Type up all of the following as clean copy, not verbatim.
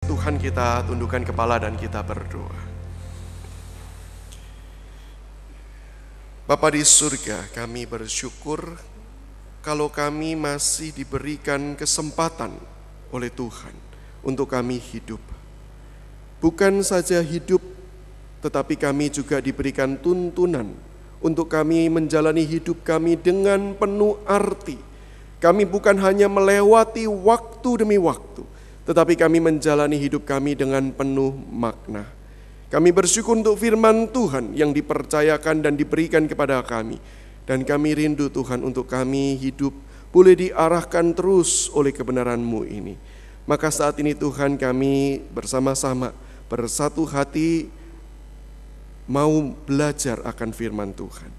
Tuhan, kita tundukkan kepala dan kita berdoa. Bapa di surga, kami bersyukur kalau kami masih diberikan kesempatan oleh Tuhan untuk kami hidup. Bukan saja hidup, tetapi kami juga diberikan tuntunan untuk kami menjalani hidup kami dengan penuh arti. Kami bukan hanya melewati waktu demi waktu, tetapi kami menjalani hidup kami dengan penuh makna. Kami bersyukur untuk firman Tuhan yang dipercayakan dan diberikan kepada kami. Dan kami rindu Tuhan untuk kami hidup boleh diarahkan terus oleh kebenaran-Mu ini. Maka saat ini Tuhan, kami bersama-sama bersatu hati mau belajar akan firman Tuhan.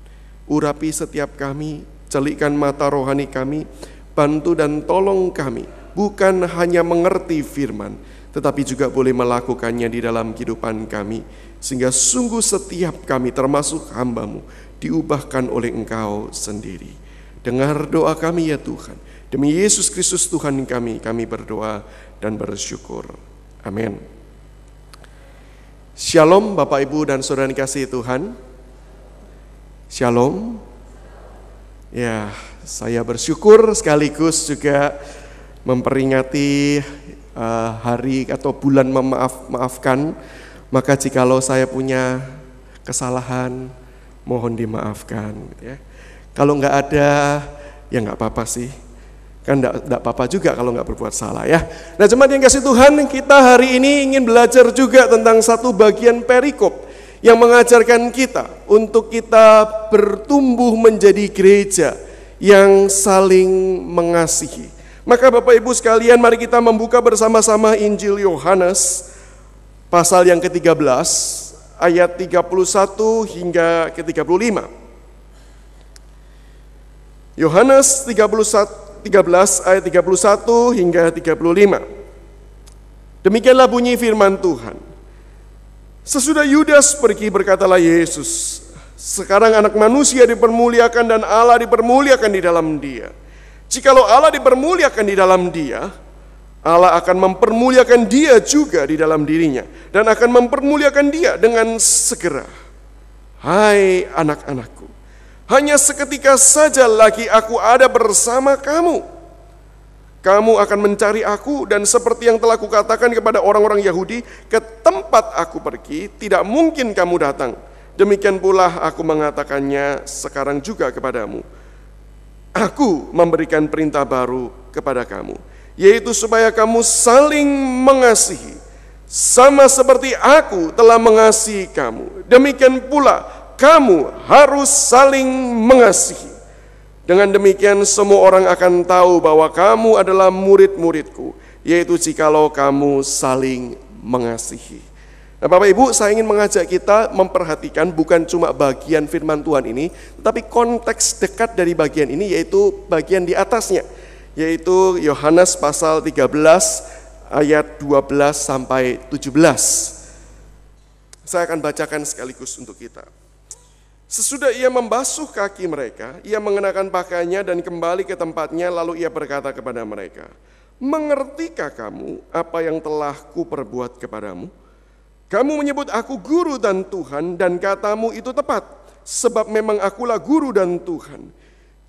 Urapi setiap kami, celikkan mata rohani kami, bantu dan tolong kami bukan hanya mengerti firman, tetapi juga boleh melakukannya di dalam kehidupan kami, sehingga sungguh setiap kami termasuk hamba-Mu diubahkan oleh Engkau sendiri. Dengar doa kami ya Tuhan, demi Yesus Kristus Tuhan kami berdoa dan bersyukur. Amin. Shalom Bapak Ibu dan Saudara dikasihi Tuhan. Shalom. Ya, saya bersyukur sekaligus juga memperingati hari atau bulan memaafkan. Maka jikalau saya punya kesalahan, mohon dimaafkan ya. Kalau nggak ada, ya nggak apa-apa sih. Kan nggak apa-apa juga kalau nggak berbuat salah ya. Nah, jemaat yang kasih Tuhan, kita hari ini ingin belajar juga tentang satu bagian perikop yang mengajarkan kita untuk kita bertumbuh menjadi gereja yang saling mengasihi. Maka Bapak Ibu sekalian, mari kita membuka bersama-sama Injil Yohanes pasal yang ke-13 ayat 31 hingga ke-35. Yohanes 13 ayat 31 hingga 35. Demikianlah bunyi firman Tuhan. Sesudah Yudas pergi, berkatalah Yesus, sekarang anak manusia dipermuliakan dan Allah dipermuliakan di dalam Dia. Jikalau Allah dipermuliakan di dalam Dia, Allah akan mempermuliakan Dia juga di dalam dirinya dan akan mempermuliakan Dia dengan segera. Hai anak-anakku, hanya seketika saja lagi aku ada bersama kamu. Kamu akan mencari aku, dan seperti yang telah kukatakan kepada orang-orang Yahudi, ke tempat aku pergi tidak mungkin kamu datang. Demikian pula aku mengatakannya sekarang juga kepadamu. Aku memberikan perintah baru kepada kamu, yaitu supaya kamu saling mengasihi, sama seperti aku telah mengasihi kamu. Demikian pula kamu harus saling mengasihi. Dengan demikian semua orang akan tahu bahwa kamu adalah murid-muridku, yaitu jikalau kamu saling mengasihi. Nah, Bapak Ibu, saya ingin mengajak kita memperhatikan bukan cuma bagian firman Tuhan ini, tetapi konteks dekat dari bagian ini, yaitu bagian di atasnya, yaitu Yohanes pasal 13 ayat 12 sampai 17. Saya akan bacakan sekaligus untuk kita. Sesudah ia membasuh kaki mereka, ia mengenakan pakaiannya dan kembali ke tempatnya, lalu ia berkata kepada mereka, mengertikah kamu apa yang telah kuperbuat kepadamu? Kamu menyebut aku guru dan Tuhan, dan katamu itu tepat, sebab memang akulah guru dan Tuhan.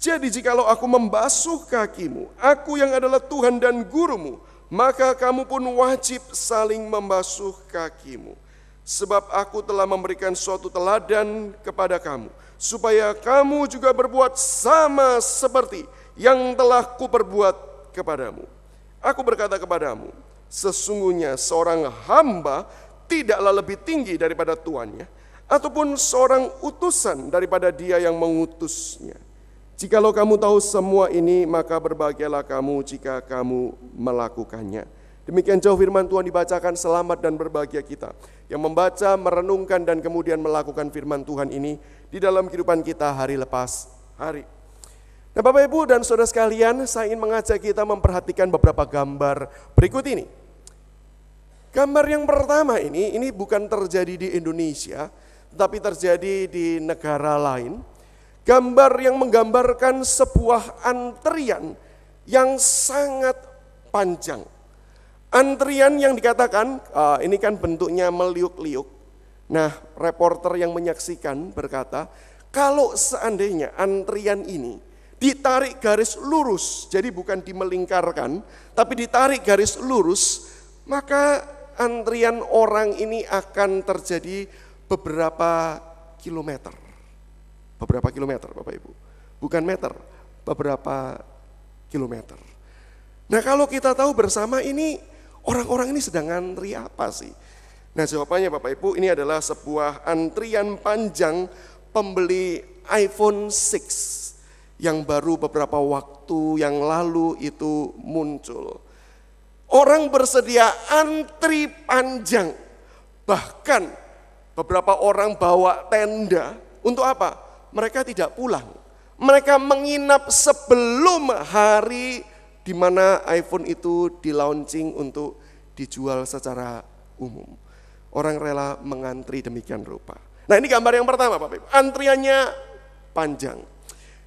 Jadi jikalau aku membasuh kakimu, aku yang adalah Tuhan dan gurumu, maka kamu pun wajib saling membasuh kakimu. Sebab aku telah memberikan suatu teladan kepada kamu, supaya kamu juga berbuat sama seperti yang telah kuperbuat kepadamu. Aku berkata kepadamu, sesungguhnya seorang hamba tidaklah lebih tinggi daripada tuannya, ataupun seorang utusan daripada dia yang mengutusnya. Jikalau kamu tahu semua ini, maka berbahagialah kamu jika kamu melakukannya. Demikian jauh firman Tuhan dibacakan. Selamat dan berbahagia kita yang membaca, merenungkan, dan kemudian melakukan firman Tuhan ini di dalam kehidupan kita hari lepas hari. Nah, Bapak Ibu dan Saudara sekalian, saya ingin mengajak kita memperhatikan beberapa gambar berikut ini. Gambar yang pertama ini bukan terjadi di Indonesia, tetapi terjadi di negara lain. Gambar yang menggambarkan sebuah antrian yang sangat panjang. Antrian yang dikatakan, ini kan bentuknya meliuk-liuk. Nah, reporter yang menyaksikan berkata, kalau seandainya antrian ini ditarik garis lurus, jadi bukan dimelingkarkan, tapi ditarik garis lurus, maka antrian orang ini akan terjadi beberapa kilometer. Beberapa kilometer, Bapak Ibu. Bukan meter, beberapa kilometer. Nah, kalau kita tahu bersama ini, orang-orang ini sedang antri apa sih? Nah, jawabannya Bapak Ibu, ini adalah sebuah antrian panjang pembeli iPhone 6 yang baru beberapa waktu yang lalu itu muncul. Orang bersedia antri panjang, bahkan beberapa orang bawa tenda untuk apa? Mereka tidak pulang, mereka menginap sebelum hari di mana iPhone itu di-launching untuk dijual secara umum. Orang rela mengantri demikian rupa. Nah, ini gambar yang pertama Bapak Ibu, antriannya panjang.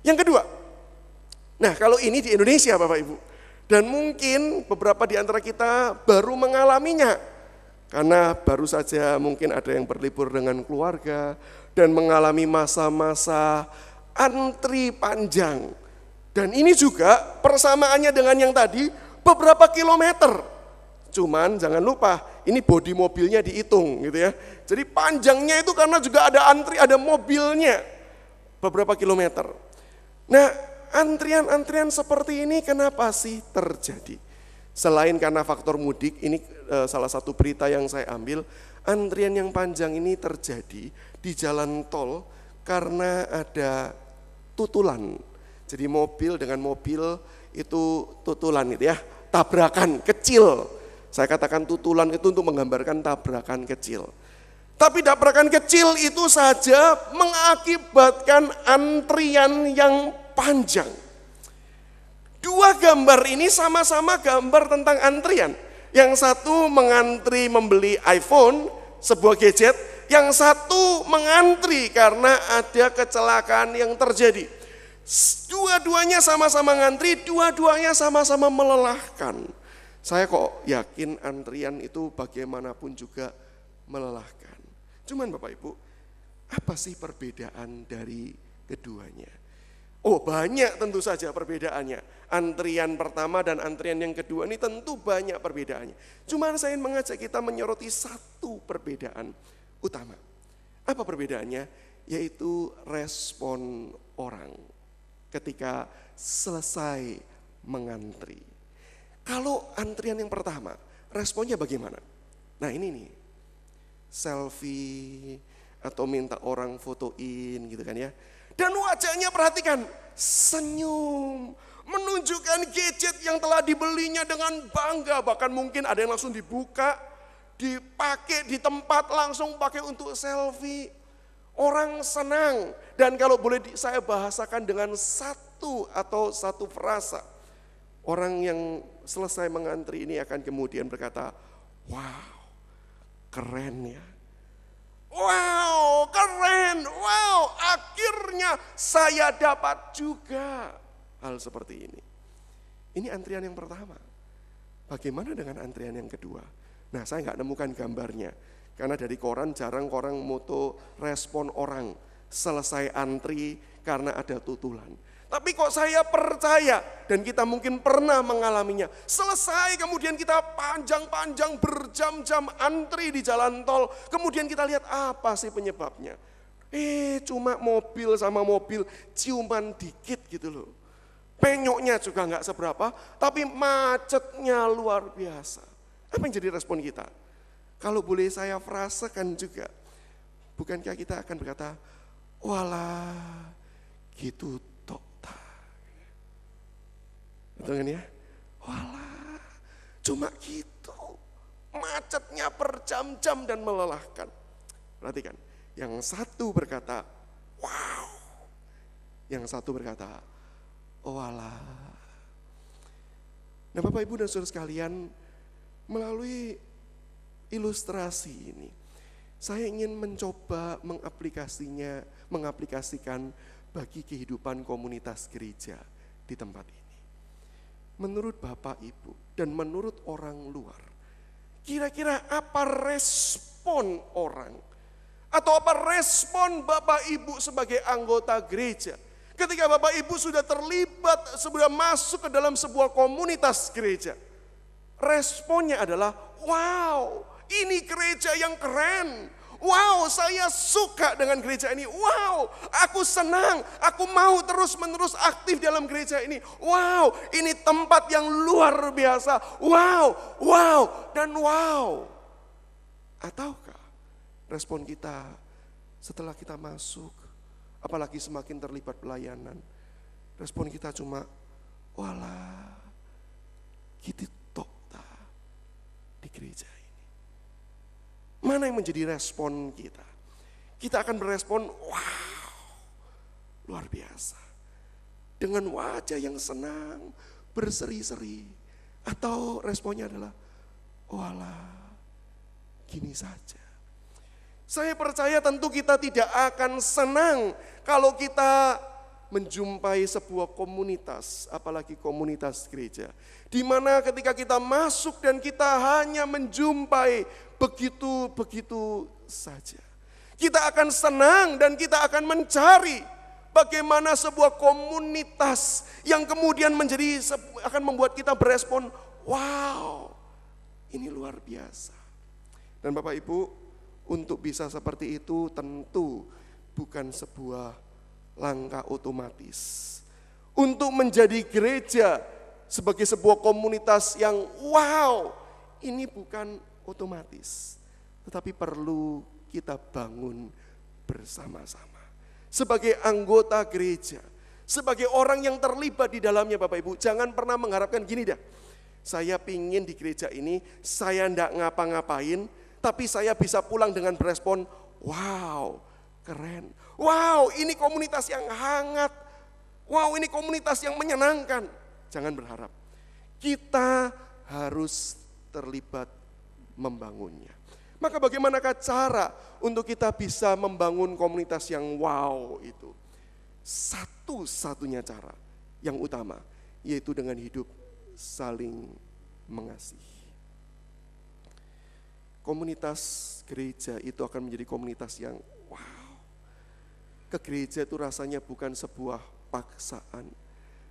Yang kedua, nah kalau ini di Indonesia Bapak Ibu, dan mungkin beberapa di antara kita baru mengalaminya, karena baru saja mungkin ada yang berlibur dengan keluarga, dan mengalami masa-masa antri panjang. Dan ini juga persamaannya dengan yang tadi, beberapa kilometer. Cuman jangan lupa, ini bodi mobilnya dihitung gitu ya. Jadi panjangnya itu karena juga ada antri, ada mobilnya. Beberapa kilometer. Nah, antrian-antrian seperti ini kenapa sih terjadi? Selain karena faktor mudik, ini salah satu berita yang saya ambil, antrian yang panjang ini terjadi di jalan tol karena ada tutulan. Jadi mobil dengan mobil itu tutulan itu ya, tabrakan kecil. Saya katakan tutulan itu untuk menggambarkan tabrakan kecil. Tapi tabrakan kecil itu saja mengakibatkan antrian yang panjang. Dua gambar ini sama-sama gambar tentang antrian. Yang satu mengantri membeli iPhone, sebuah gadget. Yang satu mengantri karena ada kecelakaan yang terjadi. Dua-duanya sama-sama ngantri, dua-duanya sama-sama melelahkan. Saya kok yakin antrian itu bagaimanapun juga melelahkan. Cuman Bapak Ibu, apa sih perbedaan dari keduanya? Oh, banyak tentu saja perbedaannya. Antrian pertama dan antrian yang kedua ini tentu banyak perbedaannya. Cuman saya ingin mengajak kita menyoroti satu perbedaan utama. Apa perbedaannya? Yaitu respon orang ketika selesai mengantri. Kalau antrian yang pertama, responnya bagaimana? Nah ini nih, selfie atau minta orang fotoin gitu kan ya. Dan wajahnya perhatikan, senyum, menunjukkan gadget yang telah dibelinya dengan bangga. Bahkan mungkin ada yang langsung dibuka, dipakai di tempat, langsung pakai untuk selfie. Orang senang, dan kalau boleh saya bahasakan dengan satu frasa. Orang yang selesai mengantri ini akan kemudian berkata, wow, keren ya. Wow, keren, wow, akhirnya saya dapat juga hal seperti ini. Ini antrian yang pertama. Bagaimana dengan antrian yang kedua? Nah, saya nggak nemukan gambarnya. Karena dari koran jarang orang moto respon orang selesai antri karena ada tutulan. Tapi kok saya percaya dan kita mungkin pernah mengalaminya. Selesai kemudian kita panjang-panjang berjam-jam antri di jalan tol. Kemudian kita lihat apa sih penyebabnya. Cuma mobil sama mobil ciuman dikit gitu loh. Penyoknya juga nggak seberapa, tapi macetnya luar biasa. Apa yang jadi respon kita? Kalau boleh saya frasekan juga, bukankah kita akan berkata, walah gitu tok ta. Betul kan ya? Walah cuma gitu, macetnya berjam-jam dan melelahkan. Perhatikan, yang satu berkata, wow. Yang satu berkata, walah. Nah Bapak Ibu dan Saudara sekalian, melalui ilustrasi ini, saya ingin mencoba mengaplikasikan bagi kehidupan komunitas gereja di tempat ini. Menurut Bapak Ibu dan menurut orang luar, Kira-kira apa respon orang? Atau apa respon Bapak Ibu sebagai anggota gereja? Ketika Bapak Ibu sudah terlibat, sudah masuk ke dalam sebuah komunitas gereja. Responnya adalah, wow, ini gereja yang keren. Wow, saya suka dengan gereja ini. Wow, aku senang. Aku mau terus-menerus aktif dalam gereja ini. Wow, ini tempat yang luar biasa. Wow, wow, dan wow. Ataukah respon kita setelah kita masuk, apalagi semakin terlibat pelayanan, respon kita cuma, walah, kita tok di gereja ini. Mana yang menjadi respon kita? Kita akan berespon, wow, luar biasa. Dengan wajah yang senang, berseri-seri. Atau responnya adalah, walah, gini saja. Saya percaya tentu kita tidak akan senang kalau kita menjumpai sebuah komunitas, apalagi komunitas gereja, di mana ketika kita masuk dan kita hanya menjumpai begitu-begitu saja. Kita akan senang dan kita akan mencari bagaimana sebuah komunitas yang kemudian akan membuat kita berespon, wow, ini luar biasa. Dan Bapak Ibu, untuk bisa seperti itu tentu bukan sebuah langkah otomatis. Untuk menjadi gereja sebagai sebuah komunitas yang wow, ini bukan otomatis. Tetapi perlu kita bangun bersama-sama. Sebagai anggota gereja, sebagai orang yang terlibat di dalamnya Bapak Ibu, jangan pernah mengharapkan gini dah. Saya pingin di gereja ini, saya enggak ngapa-ngapain, tapi saya bisa pulang dengan berespon, wow, keren. Wow, ini komunitas yang hangat. Wow, ini komunitas yang menyenangkan. Jangan berharap. Kita harus terlibat membangunnya. Maka bagaimanakah cara untuk kita bisa membangun komunitas yang wow itu? Satu-satunya cara yang utama, yaitu dengan hidup saling mengasihi. Komunitas gereja itu akan menjadi komunitas yang wow. Ke gereja itu rasanya bukan sebuah paksaan.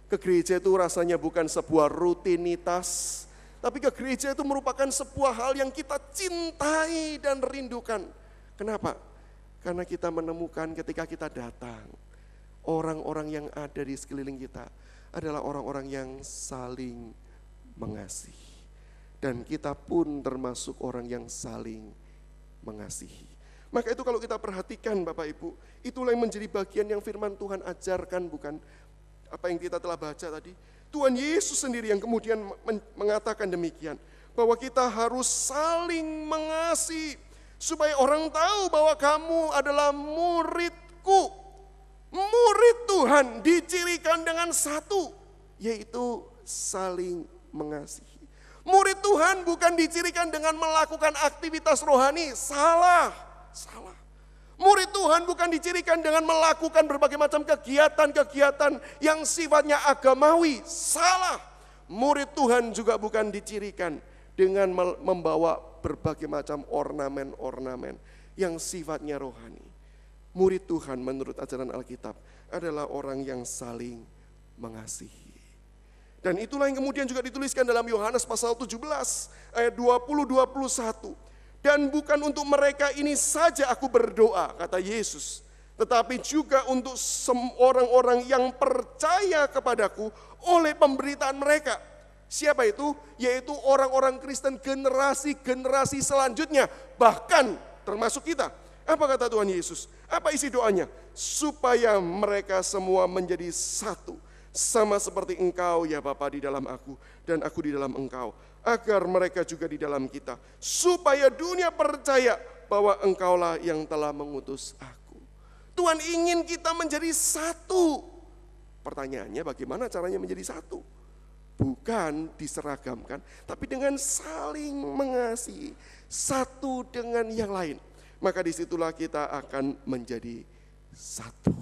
Ke gereja itu rasanya bukan sebuah rutinitas. Tapi ke gereja itu merupakan sebuah hal yang kita cintai dan rindukan. Kenapa? Karena kita menemukan ketika kita datang, orang-orang yang ada di sekeliling kita adalah orang-orang yang saling mengasihi. Dan kita pun termasuk orang yang saling mengasihi. Maka itu kalau kita perhatikan Bapak Ibu, itulah yang menjadi bagian yang firman Tuhan ajarkan, bukan apa yang kita telah baca tadi. Tuhan Yesus sendiri yang kemudian mengatakan demikian, bahwa kita harus saling mengasihi, supaya orang tahu bahwa kamu adalah murid-Ku. Murid Tuhan dicirikan dengan satu, yaitu saling mengasihi. Murid Tuhan bukan dicirikan dengan melakukan aktivitas rohani, salah. Murid Tuhan bukan dicirikan dengan melakukan berbagai macam kegiatan-kegiatan yang sifatnya agamawi, salah. Murid Tuhan juga bukan dicirikan dengan membawa berbagai macam ornamen-ornamen yang sifatnya rohani. Murid Tuhan menurut ajaran Alkitab adalah orang yang saling mengasihi. Dan itulah yang kemudian juga dituliskan dalam Yohanes pasal 17 ayat 20-21. Dan bukan untuk mereka ini saja aku berdoa, kata Yesus, tetapi juga untuk orang-orang yang percaya kepadaku oleh pemberitaan mereka. Siapa itu? Yaitu orang-orang Kristen generasi-generasi selanjutnya, bahkan termasuk kita. Apa kata Tuhan Yesus? Apa isi doanya? Supaya mereka semua menjadi satu, sama seperti Engkau ya Bapa di dalam aku dan aku di dalam Engkau, agar mereka juga di dalam kita, supaya dunia percaya bahwa Engkaulah yang telah mengutus aku. Tuhan ingin kita menjadi satu. Pertanyaannya bagaimana caranya menjadi satu? Bukan diseragamkan, tapi dengan saling mengasihi satu dengan yang lain. Maka disitulah kita akan menjadi satu.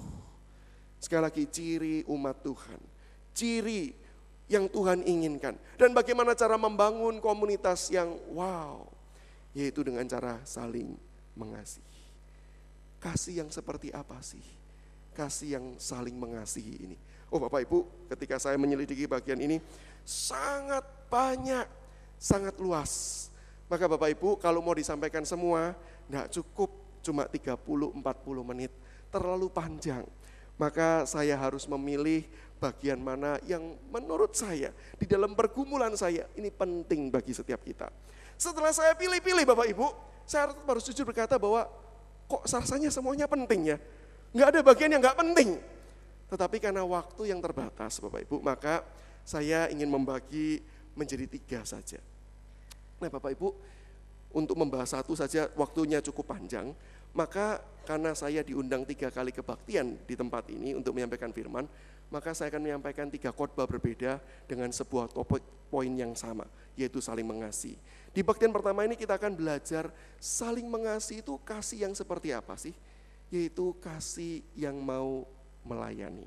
Sekali lagi, ciri umat Tuhan, ciri yang Tuhan inginkan. Dan bagaimana cara membangun komunitas yang wow. yaitu dengan cara saling mengasihi. Kasih yang seperti apa sih? Kasih yang saling mengasihi ini. Oh Bapak Ibu, ketika saya menyelidiki bagian ini, sangat banyak, sangat luas. Maka Bapak Ibu, kalau mau disampaikan semua, tidak cukup cuma 30-40 menit, terlalu panjang. Maka saya harus memilih bagian mana yang menurut saya, di dalam pergumulan saya, ini penting bagi setiap kita. Setelah saya pilih-pilih Bapak Ibu, saya harus jujur berkata bahwa kok rasanya semuanya penting ya. Nggak ada bagian yang nggak penting. Tetapi karena waktu yang terbatas Bapak Ibu, maka saya ingin membagi menjadi 3 saja. Nah Bapak Ibu, untuk membahas satu saja waktunya cukup panjang, maka karena saya diundang 3 kali kebaktian di tempat ini untuk menyampaikan firman, maka saya akan menyampaikan 3 khotbah berbeda dengan sebuah topik poin yang sama, yaitu saling mengasihi. Di bagian pertama ini kita akan belajar saling mengasihi itu kasih yang seperti apa sih? Yaitu kasih yang mau melayani.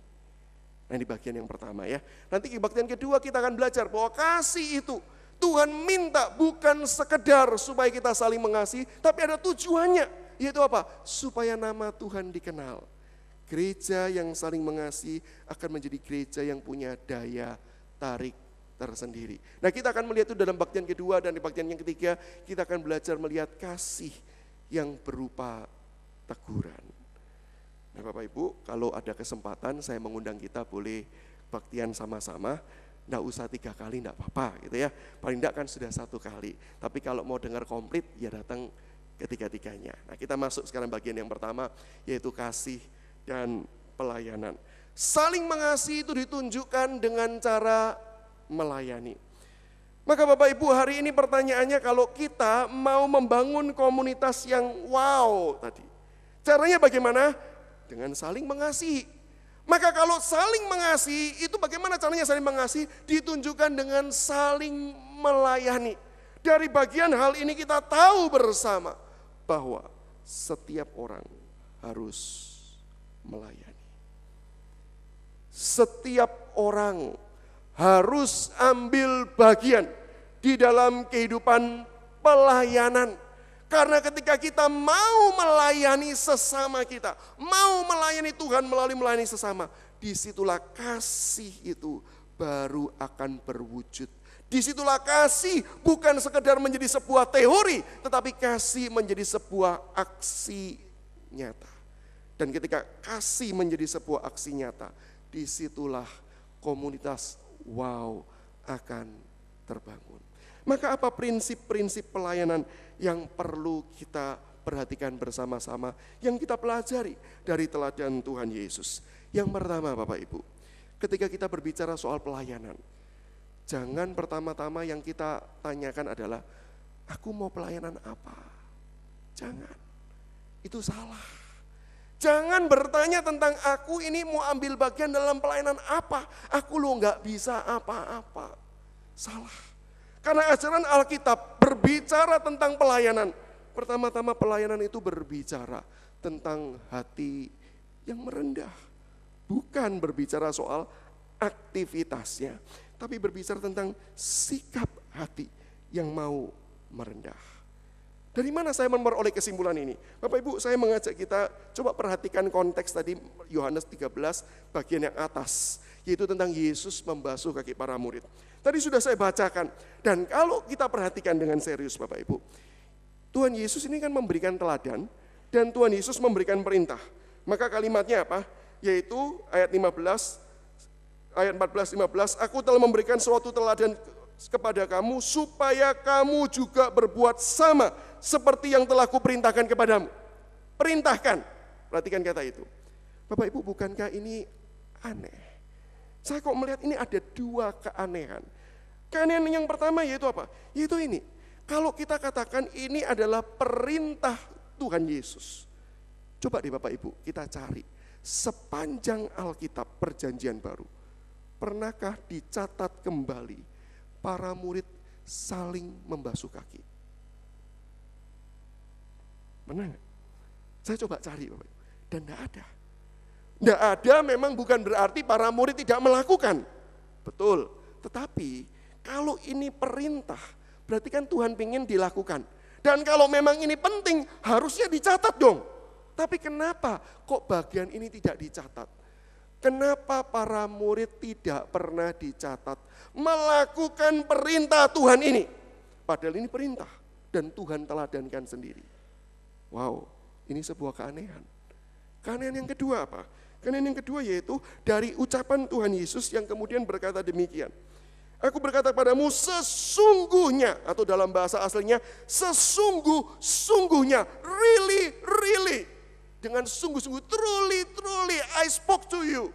Nah di bagian yang pertama ya. Nanti di bagian kedua kita akan belajar bahwa kasih itu Tuhan minta bukan sekedar supaya kita saling mengasihi, tapi ada tujuannya. Yaitu apa? Supaya nama Tuhan dikenal. Gereja yang saling mengasihi akan menjadi gereja yang punya daya tarik tersendiri. Nah kita akan melihat itu dalam bagian kedua, dan di bagian yang ketiga kita akan belajar melihat kasih yang berupa teguran. Nah Bapak Ibu, kalau ada kesempatan saya mengundang kita boleh baktian sama-sama. Nggak usah 3 kali, nggak apa-apa gitu ya. Paling nggak kan sudah 1 kali. Tapi kalau mau dengar komplit ya datang ketiga-tiganya. Nah kita masuk sekarang bagian yang pertama, yaitu kasih dan pelayanan. Saling mengasihi itu ditunjukkan dengan cara melayani. Maka Bapak Ibu, hari ini pertanyaannya, kalau kita mau membangun komunitas yang wow tadi, caranya bagaimana? Dengan saling mengasihi. Maka kalau saling mengasihi, itu bagaimana caranya saling mengasihi? Ditunjukkan dengan saling melayani. Dari bagian hal ini kita tahu bersama bahwa setiap orang harus melayani. Setiap orang harus ambil bagian di dalam kehidupan pelayanan. Karena ketika kita mau melayani sesama kita, mau melayani Tuhan melalui melayani sesama, disitulah kasih itu baru akan berwujud. Disitulah kasih bukan sekedar menjadi sebuah teori, tetapi kasih menjadi sebuah aksi nyata. Dan ketika kasih menjadi sebuah aksi nyata, disitulah komunitas wow akan terbangun. Maka apa prinsip-prinsip pelayanan yang perlu kita perhatikan bersama-sama, yang kita pelajari dari teladan Tuhan Yesus? Yang pertama Bapak Ibu, ketika kita berbicara soal pelayanan, jangan pertama-tama yang kita tanyakan adalah, aku mau pelayanan apa? Jangan, itu salah. Jangan bertanya tentang aku ini mau ambil bagian dalam pelayanan apa, aku lo nggak bisa apa-apa. Salah. Karena ajaran Alkitab berbicara tentang pelayanan. Pertama-tama pelayanan itu berbicara tentang hati yang merendah. Bukan berbicara soal aktivitasnya, tapi berbicara tentang sikap hati yang mau merendah. Dari mana saya memperoleh kesimpulan ini? Bapak Ibu, saya mengajak kita coba perhatikan konteks tadi Yohanes 13 bagian yang atas, yaitu tentang Yesus membasuh kaki para murid. Tadi sudah saya bacakan, dan kalau kita perhatikan dengan serius Bapak Ibu, Tuhan Yesus ini kan memberikan teladan, dan Tuhan Yesus memberikan perintah. Maka kalimatnya apa? Yaitu ayat 14-15, aku telah memberikan suatu teladan kepada kamu, supaya kamu juga berbuat sama seperti yang telah kuperintahkan kepadamu. Perintahkan, perhatikan kata itu. Bapak Ibu, bukankah ini aneh? Saya kok melihat ini ada 2 keanehan. Keanehan yang pertama yaitu apa? Yaitu ini, kalau kita katakan ini adalah perintah Tuhan Yesus. Coba deh Bapak Ibu, kita cari sepanjang Alkitab Perjanjian Baru, pernahkah dicatat kembali para murid saling membasuh kaki? Pernah nggak? Saya coba cari Bapak Ibu, dan tidak ada. Tidak ada memang bukan berarti para murid tidak melakukan. Betul, tetapi kalau ini perintah, berarti kan Tuhan ingin dilakukan. Dan kalau memang ini penting, harusnya dicatat dong. Tapi kenapa kok bagian ini tidak dicatat? Kenapa para murid tidak pernah dicatat melakukan perintah Tuhan ini? Padahal ini perintah dan Tuhan teladankan sendiri. Wow, ini sebuah keanehan. Keanehan yang kedua apa? Keanehan yang kedua yaitu dari ucapan Tuhan Yesus yang kemudian berkata demikian. Aku berkata padamu sesungguhnya, atau dalam bahasa aslinya sesungguh-sungguhnya, really, dengan sungguh-sungguh, truly, I spoke to you.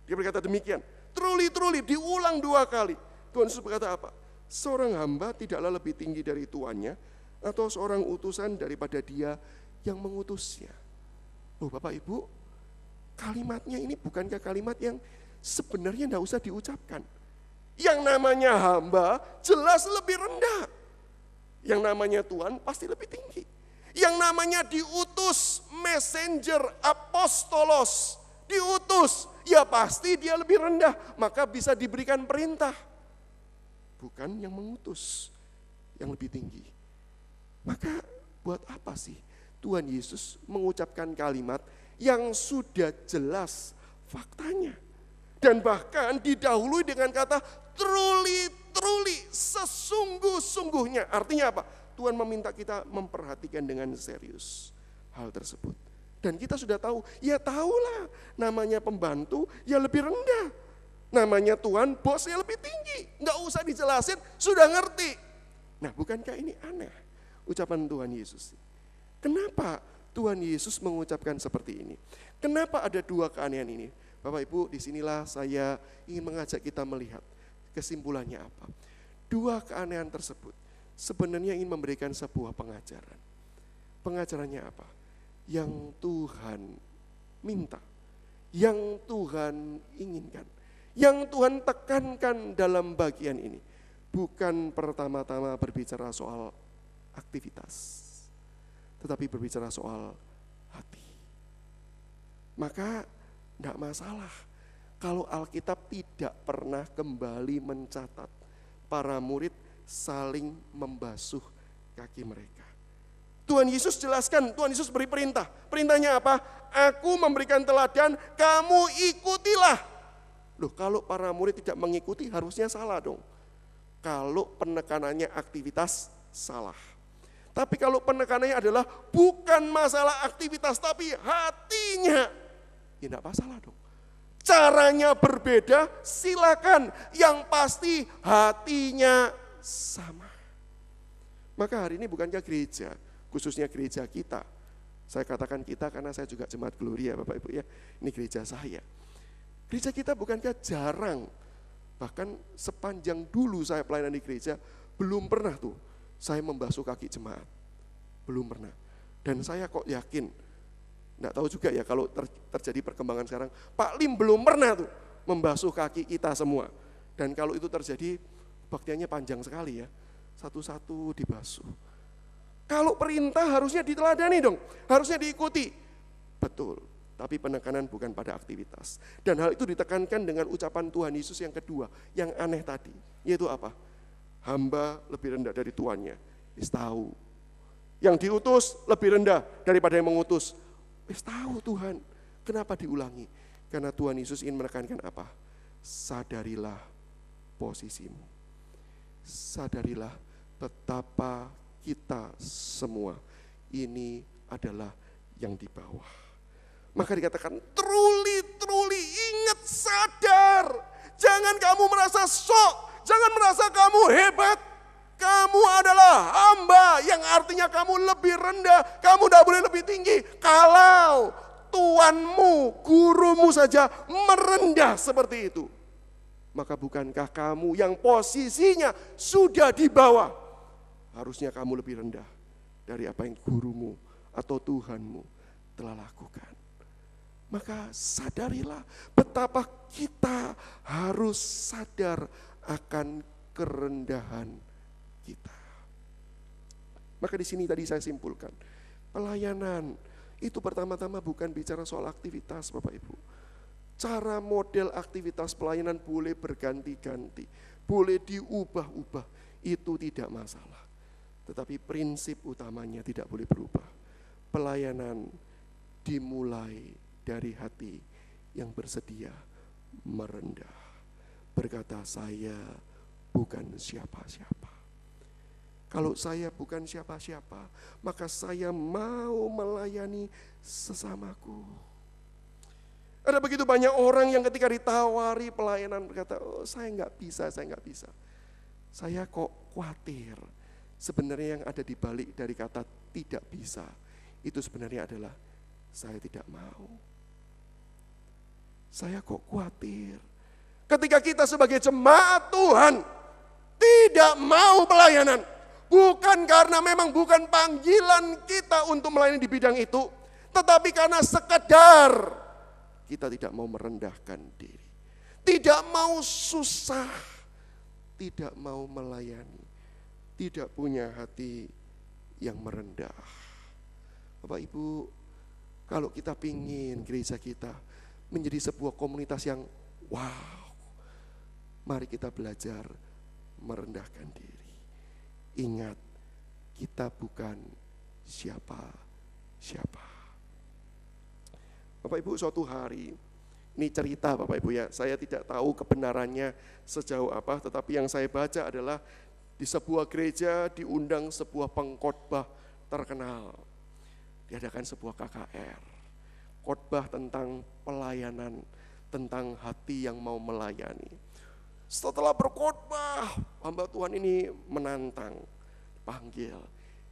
Dia berkata demikian, truly, diulang 2 kali. Tuhan Yesus berkata apa? Seorang hamba tidaklah lebih tinggi dari tuannya, atau seorang utusan daripada dia yang mengutusnya. Loh Bapak Ibu, kalimatnya ini bukankah kalimat yang sebenarnya tidak usah diucapkan? Yang namanya hamba jelas lebih rendah. Yang namanya Tuhan pasti lebih tinggi. Yang namanya diutus, messenger, apostolos, diutus, ya pasti dia lebih rendah. Maka bisa diberikan perintah. Bukan yang mengutus, yang lebih tinggi. Maka buat apa sih Tuhan Yesus mengucapkan kalimat yang sudah jelas faktanya? Dan bahkan didahului dengan kata truly, sesungguh-sungguhnya. Artinya apa? Tuhan meminta kita memperhatikan dengan serius hal tersebut. Dan kita sudah tahu, ya tahulah namanya pembantu ya lebih rendah. Namanya Tuhan bosnya lebih tinggi. Nggak usah dijelasin, sudah ngerti. Nah bukankah ini aneh ucapan Tuhan Yesus? Kenapa Tuhan Yesus mengucapkan seperti ini? Kenapa ada 2 keanehan ini? Bapak Ibu, disinilah saya ingin mengajak kita melihat kesimpulannya apa. 2 keanehan tersebut sebenarnya ingin memberikan sebuah pengajaran. Pengajarannya apa? Yang Tuhan minta, yang Tuhan inginkan, yang Tuhan tekankan dalam bagian ini. Bukan pertama-tama berbicara soal aktivitas, tetapi berbicara soal hati. Maka tidak masalah kalau Alkitab tidak pernah kembali mencatat para murid saling membasuh kaki mereka. Tuhan Yesus jelaskan, Tuhan Yesus beri perintah. Perintahnya apa? Aku memberikan teladan, kamu ikutilah. Loh, kalau para murid tidak mengikuti harusnya salah dong. Kalau penekanannya aktivitas, salah. Tapi kalau penekanannya adalah bukan masalah aktivitas tapi hatinya, ya tidak masalah dong. Caranya berbeda, silakan. Yang pasti hatinya sama. Maka hari ini bukankah gereja, khususnya gereja kita, saya katakan kita karena saya juga jemaat Gloria Bapak Ibu ya, ini gereja saya. Gereja kita bukankah jarang, bahkan sepanjang dulu saya pelayanan di gereja, belum pernah tuh saya membasuh kaki jemaat. Belum pernah. Dan saya kok yakin, enggak tahu juga ya kalau terjadi perkembangan sekarang, Pak Lim belum pernah tuh membasuh kaki kita semua. Dan kalau itu terjadi, baktiannya panjang sekali ya, satu-satu dibasuh. Kalau perintah harusnya diteladani dong, harusnya diikuti. Betul, tapi penekanan bukan pada aktivitas. Dan hal itu ditekankan dengan ucapan Tuhan Yesus yang kedua, yang aneh tadi. Yaitu apa? Hamba lebih rendah dari tuannya. Wis tahu. Yang diutus lebih rendah daripada yang mengutus. Wis tahu Tuhan. Kenapa diulangi? Karena Tuhan Yesus ingin menekankan apa? Sadarilah posisimu. Sadarilah betapa kita semua ini adalah yang di bawah. Maka dikatakan truly, ingat, sadar. Jangan kamu merasa sok, jangan merasa kamu hebat. Kamu adalah hamba yang artinya kamu lebih rendah, kamu tidak boleh lebih tinggi. Kalau tuanmu, gurumu saja merendah seperti itu, maka bukankah kamu yang posisinya sudah di bawah, harusnya kamu lebih rendah dari apa yang gurumu atau Tuhanmu telah lakukan. Maka sadarilah betapa kita harus sadar akan kerendahan kita. Maka di sini tadi saya simpulkan, pelayanan itu pertama-tama bukan bicara soal aktivitas Bapak Ibu. Cara model aktivitas pelayanan boleh berganti-ganti, boleh diubah-ubah, itu tidak masalah. Tetapi prinsip utamanya tidak boleh berubah. Pelayanan dimulai dari hati yang bersedia merendah. Berkata, saya bukan siapa-siapa. Kalau saya bukan siapa-siapa, maka saya mau melayani sesamaku. Ada begitu banyak orang yang ketika ditawari pelayanan berkata, oh saya nggak bisa. Saya kok khawatir. Sebenarnya yang ada di balik dari kata tidak bisa, itu sebenarnya adalah saya tidak mau. Saya kok khawatir. Ketika kita sebagai jemaat Tuhan tidak mau pelayanan, bukan karena memang bukan panggilan kita untuk melayani di bidang itu, tetapi karena sekedar kita tidak mau merendahkan diri, tidak mau susah, tidak mau melayani, tidak punya hati yang merendah. Bapak Ibu, kalau kita pingin gereja kita menjadi sebuah komunitas yang wow, mari kita belajar merendahkan diri. Ingat, kita bukan siapa-siapa. Bapak Ibu, suatu hari, ini cerita Bapak Ibu ya, saya tidak tahu kebenarannya sejauh apa, tetapi yang saya baca adalah di sebuah gereja diundang sebuah pengkhotbah terkenal. Diadakan sebuah KKR, khotbah tentang pelayanan, tentang hati yang mau melayani. Setelah berkhotbah, hamba Tuhan ini menantang, panggil,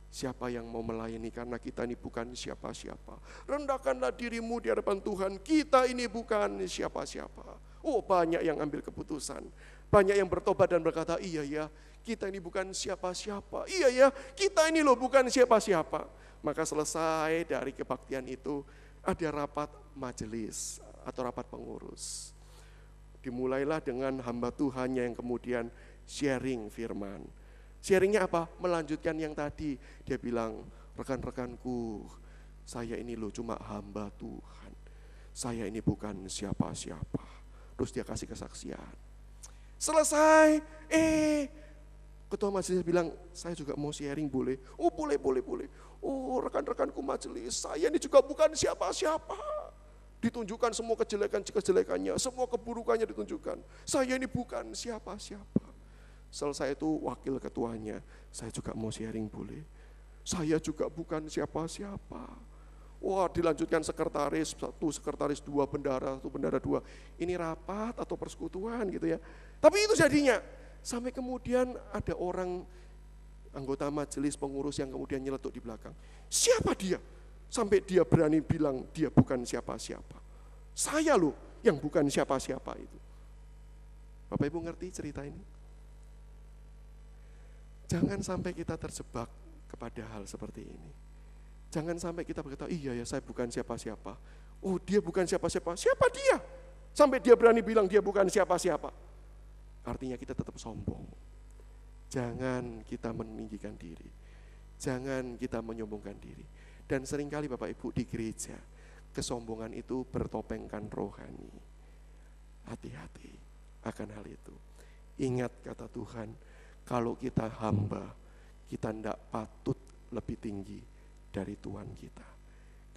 siapa yang mau melayani karena kita ini bukan siapa-siapa. Rendahkanlah dirimu di hadapan Tuhan, kita ini bukan siapa-siapa. Oh, banyak yang ambil keputusan, banyak yang bertobat dan berkata, iya ya, kita ini bukan siapa-siapa. Iya ya, kita ini loh bukan siapa-siapa. Maka selesai dari kebaktian itu, ada rapat majelis atau rapat pengurus. Dimulailah dengan hamba Tuhannya yang kemudian sharing firman. Sharingnya apa? Melanjutkan yang tadi. Dia bilang, rekan-rekanku, saya ini loh cuma hamba Tuhan. Saya ini bukan siapa-siapa. Terus dia kasih kesaksian. Selesai, ketua majelis bilang, saya juga mau sharing boleh? Oh boleh. Oh rekan-rekanku majelis, saya ini juga bukan siapa-siapa. Ditunjukkan semua kejelekannya, semua keburukannya ditunjukkan. Saya ini bukan siapa-siapa. Selesai itu wakil ketuanya, saya juga mau sharing boleh? Saya juga bukan siapa-siapa. Wah, dilanjutkan sekretaris 1, sekretaris 2, bendara 1, bendara 2. Ini rapat atau persekutuan gitu ya. Tapi itu jadinya. Sampai kemudian ada orang anggota majelis pengurus yang kemudian nyeletuk di belakang. Siapa dia? Sampai dia berani bilang dia bukan siapa-siapa. Saya loh yang bukan siapa-siapa itu. Bapak Ibu ngerti cerita ini? Jangan sampai kita terjebak kepada hal seperti ini. Jangan sampai kita berkata, iya ya saya bukan siapa-siapa. Oh dia bukan siapa-siapa, siapa dia? Sampai dia berani bilang dia bukan siapa-siapa. Artinya kita tetap sombong. Jangan kita meninggikan diri. Jangan kita menyombongkan diri. Dan seringkali Bapak Ibu di gereja, kesombongan itu bertopengkan rohani. Hati-hati akan hal itu. Ingat kata Tuhan, kalau kita hamba, kita tidak patut lebih tinggi dari Tuhan kita.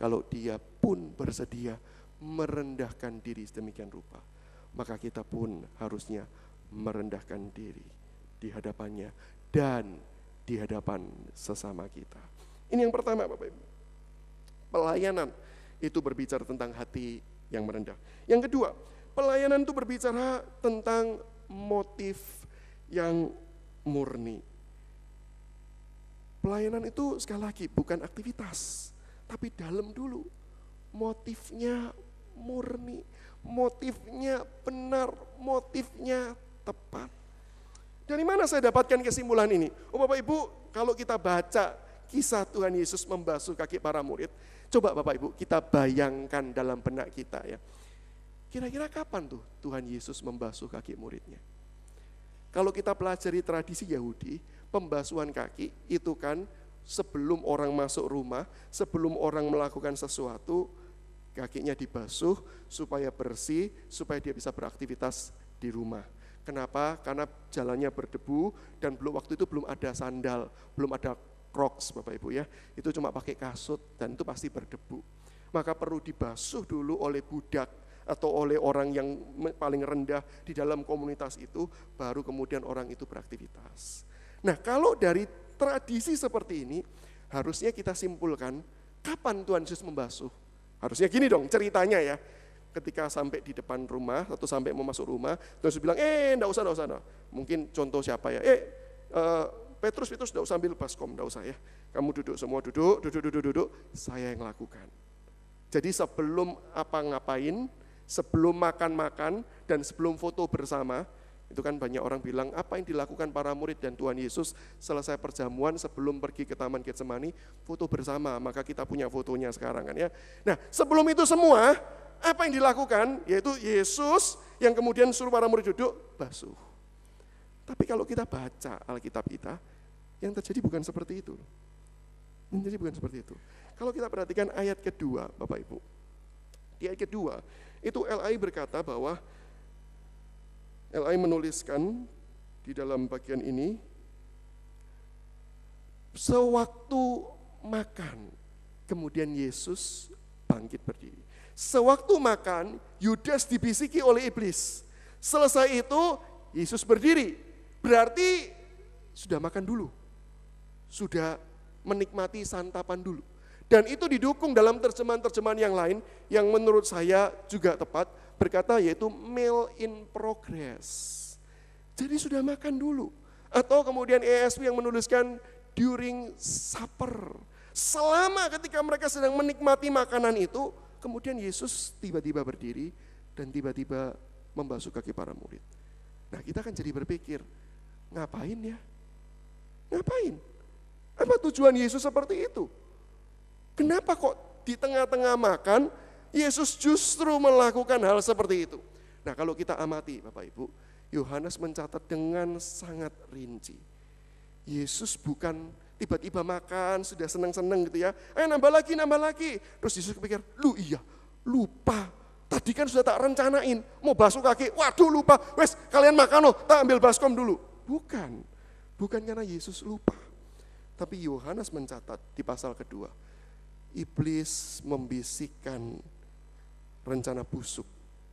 Kalau dia pun bersedia merendahkan diri sedemikian rupa, maka kita pun harusnya merendahkan diri di hadapannya dan di hadapan sesama kita. Ini yang pertama Bapak Ibu. Pelayanan itu berbicara tentang hati yang merendah. Yang kedua, pelayanan itu berbicara tentang motif yang murni. Pelayanan itu sekali lagi bukan aktivitas, tapi dalam dulu. Motifnya murni, motifnya benar, motifnya tepat. Dari mana saya dapatkan kesimpulan ini? Oh Bapak Ibu, kalau kita baca kisah Tuhan Yesus membasuh kaki para murid, coba Bapak Ibu kita bayangkan dalam benak kita ya. Kira-kira kapan tuh Tuhan Yesus membasuh kaki muridnya? Kalau kita pelajari tradisi Yahudi, pembasuhan kaki itu kan sebelum orang masuk rumah, sebelum orang melakukan sesuatu, kakinya dibasuh supaya bersih, supaya dia bisa beraktivitas di rumah. Kenapa? Karena jalannya berdebu dan waktu itu belum ada sandal, belum ada Crocs Bapak Ibu ya, itu cuma pakai kasut dan itu pasti berdebu. Maka perlu dibasuh dulu oleh budak atau oleh orang yang paling rendah di dalam komunitas itu, baru kemudian orang itu beraktivitas. Nah, kalau dari tradisi seperti ini, harusnya kita simpulkan kapan Tuhan Yesus membasuh. Harusnya gini dong ceritanya ya. Ketika sampai di depan rumah atau sampai mau masuk rumah, Tuhan Yesus bilang, enggak usah. Mungkin contoh siapa ya? Petrus enggak usah ambil baskom, enggak usah ya. Kamu duduk semua, duduk, saya yang lakukan. Jadi sebelum ngapain, sebelum makan, dan sebelum foto bersama, itu kan banyak orang bilang, apa yang dilakukan para murid dan Tuhan Yesus selesai perjamuan sebelum pergi ke Taman Getsemani, foto bersama, maka kita punya fotonya sekarang kan ya. Nah, sebelum itu semua, apa yang dilakukan? Yaitu Yesus yang kemudian suruh para murid duduk, basuh. Tapi kalau kita baca Alkitab kita, yang terjadi bukan seperti itu. Menjadi bukan seperti itu. Kalau kita perhatikan ayat kedua, Bapak Ibu. Di ayat kedua, itu LI berkata bahwa, LI menuliskan di dalam bagian ini, sewaktu makan, kemudian Yesus bangkit berdiri. Sewaktu makan, Yudas dibisiki oleh iblis. Selesai itu, Yesus berdiri. Berarti sudah makan dulu. Sudah menikmati santapan dulu. Dan itu didukung dalam terjemahan-terjemahan yang lain yang menurut saya juga tepat, berkata yaitu meal in progress. Jadi sudah makan dulu. Atau kemudian ESV yang menuliskan during supper. Selama ketika mereka sedang menikmati makanan itu, kemudian Yesus tiba-tiba berdiri dan tiba-tiba membasuh kaki para murid. Nah, kita kan jadi berpikir, ngapain ya? Ngapain? Apa tujuan Yesus seperti itu? Kenapa kok di tengah-tengah makan, Yesus justru melakukan hal seperti itu? Nah, kalau kita amati Bapak Ibu, Yohanes mencatat dengan sangat rinci. Yesus bukan tiba-tiba makan, sudah senang-senang gitu ya. Nambah lagi. Terus Yesus pikir, lupa. Tadi kan sudah tak rencanain, mau basuh kaki, waduh lupa. Wes kalian makan loh, tak ambil baskom dulu. Bukan karena Yesus lupa. Tapi Yohanes mencatat di pasal kedua, iblis membisikkan rencana busuk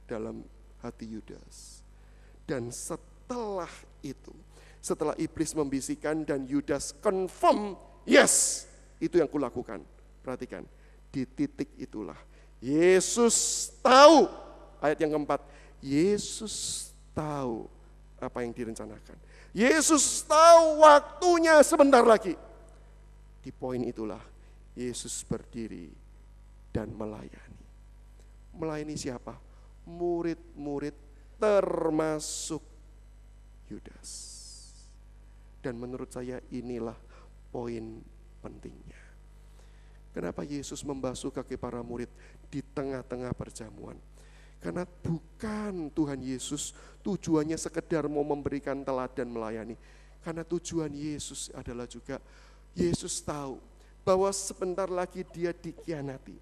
dalam hati Yudas. Dan setelah itu, setelah iblis membisikkan dan Yudas confirm, yes, itu yang kulakukan. Perhatikan, di titik itulah Yesus tahu, ayat yang keempat, Yesus tahu apa yang direncanakan. Yesus tahu waktunya sebentar lagi. Di poin itulah Yesus berdiri dan melayani. Melayani siapa? Murid-murid termasuk Yudas. Dan menurut saya inilah poin pentingnya. Kenapa Yesus membasuh kaki para murid di tengah-tengah perjamuan? Karena bukan Tuhan Yesus tujuannya sekedar mau memberikan teladan melayani. Karena tujuan Yesus adalah juga Yesus tahu bahwa sebentar lagi dia dikhianati.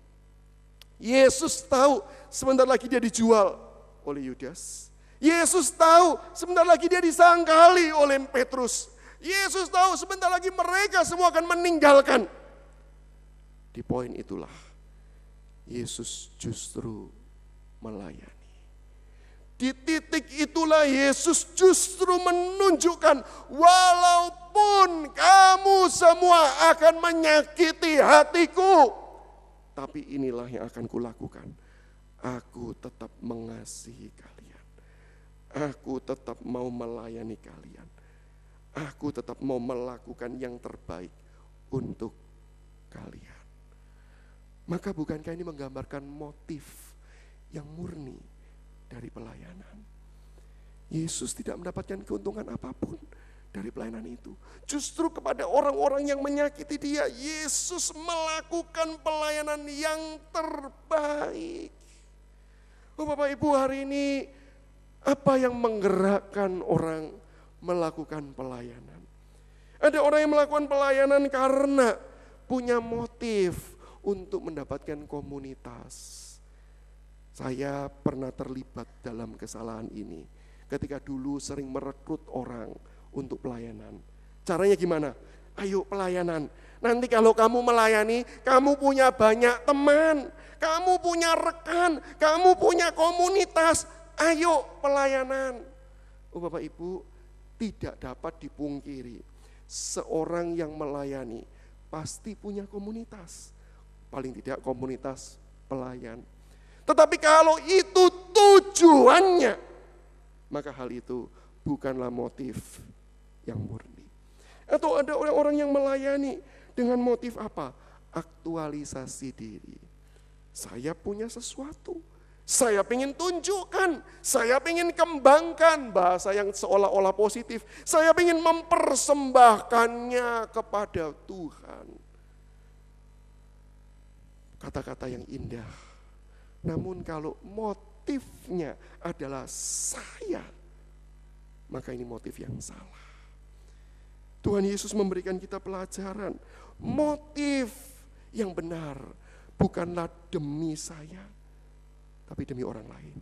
Yesus tahu sebentar lagi dia dijual oleh Yudas. Yesus tahu sebentar lagi dia disangkali oleh Petrus. Yesus tahu sebentar lagi mereka semua akan meninggalkan. Di poin itulah Yesus justru melayani. Di titik itulah Yesus justru menunjukkan, walaupun kamu semua akan menyakiti hatiku, tapi inilah yang akan kulakukan. Aku tetap mengasihi kalian. Aku tetap mau melayani kalian. Aku tetap mau melakukan yang terbaik untuk kalian. Maka bukankah ini menggambarkan motif yang murni dari pelayanan? Yesus tidak mendapatkan keuntungan apapun dari pelayanan itu. Justru kepada orang-orang yang menyakiti dia, Yesus melakukan pelayanan yang terbaik. Oh Bapak Ibu, hari ini apa yang menggerakkan orang melakukan pelayanan? Ada orang yang melakukan pelayanan karena punya motif untuk mendapatkan komunitas. Saya pernah terlibat dalam kesalahan ini. Ketika dulu sering merekrut orang untuk pelayanan. Caranya gimana? Ayo pelayanan. Nanti kalau kamu melayani, kamu punya banyak teman, kamu punya rekan, kamu punya komunitas. Ayo pelayanan. Oh Bapak Ibu, tidak dapat dipungkiri. Seorang yang melayani pasti punya komunitas. Paling tidak komunitas pelayan. Tetapi kalau itu tujuannya, maka hal itu bukanlah motif yang murni. Atau ada orang-orang yang melayani dengan motif apa? Aktualisasi diri. Saya punya sesuatu, saya ingin tunjukkan, saya ingin kembangkan, bahasa yang seolah-olah positif. Saya ingin mempersembahkannya kepada Tuhan. Kata-kata yang indah. Namun kalau motifnya adalah saya, maka ini motif yang salah. Tuhan Yesus memberikan kita pelajaran. Motif yang benar bukanlah demi saya, tapi demi orang lain.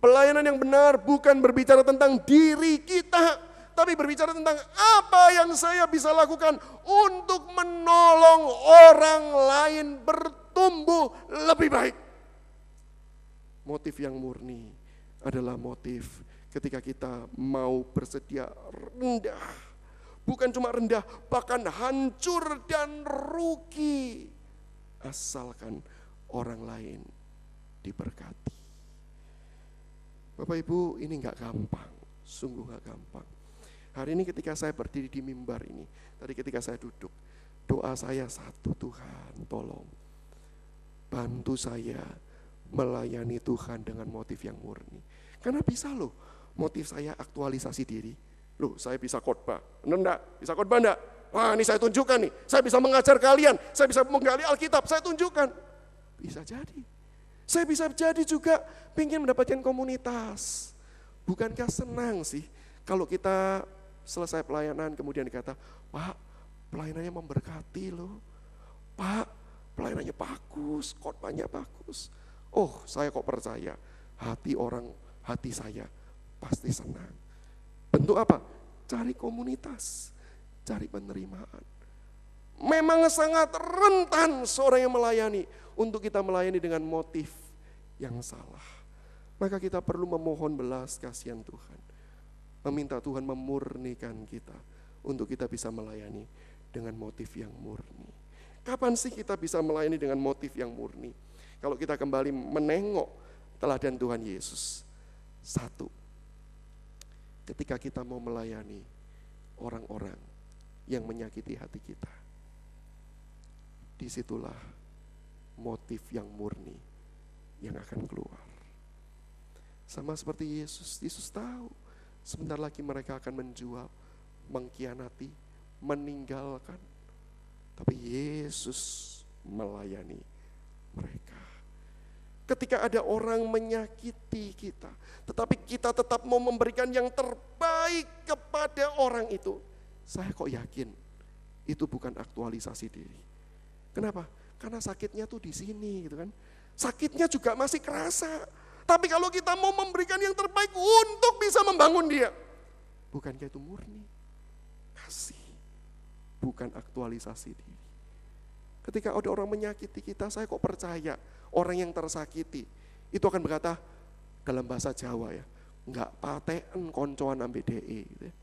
Pelayanan yang benar bukan berbicara tentang diri kita, tapi berbicara tentang apa yang saya bisa lakukan untuk menolong orang lain bertumbuh lebih baik. Motif yang murni adalah motif ketika kita mau bersedia rendah. Bukan cuma rendah, bahkan hancur dan rugi. Asalkan orang lain diberkati. Bapak Ibu, ini gak gampang, sungguh gak gampang. Hari ini ketika saya berdiri di mimbar ini, tadi ketika saya duduk, doa saya satu, Tuhan tolong bantu saya melayani Tuhan dengan motif yang murni. Karena bisa loh, motif saya aktualisasi diri. Loh, saya bisa khotbah. Enggak? Bisa khotbah enggak? Wah, ini saya tunjukkan nih. Saya bisa mengajar kalian, saya bisa menggali Alkitab, saya tunjukkan. Bisa jadi. Saya bisa jadi juga ingin mendapatkan komunitas. Bukankah senang sih kalau kita selesai pelayanan kemudian dikata, Pak, pelayanannya memberkati loh. Pak, pelayanannya bagus, khotbahnya bagus. Oh, saya kok percaya hati saya pasti senang. Bentuk apa? Cari komunitas, cari penerimaan. Memang sangat rentan seorang yang melayani untuk kita melayani dengan motif yang salah. Maka kita perlu memohon belas kasihan Tuhan. Meminta Tuhan memurnikan kita untuk kita bisa melayani dengan motif yang murni. Kapan sih kita bisa melayani dengan motif yang murni? Kalau kita kembali menengok teladan Tuhan Yesus. Satu, ketika kita mau melayani orang-orang yang menyakiti hati kita. Disitulah motif yang murni yang akan keluar. Sama seperti Yesus. Yesus tahu sebentar lagi mereka akan menjual, mengkhianati, meninggalkan. Tapi Yesus melayani mereka. Ketika ada orang menyakiti kita, tetapi kita tetap mau memberikan yang terbaik kepada orang itu. Saya kok yakin itu bukan aktualisasi diri. Kenapa? Karena sakitnya tuh di sini gitu kan. Sakitnya juga masih kerasa. Tapi kalau kita mau memberikan yang terbaik untuk bisa membangun dia, bukankah itu murni? Kasih, bukan aktualisasi diri. Ketika ada orang menyakiti kita, saya kok percaya orang yang tersakiti itu akan berkata dalam bahasa Jawa ya, enggak paten koncoan ambe DE gitu ya.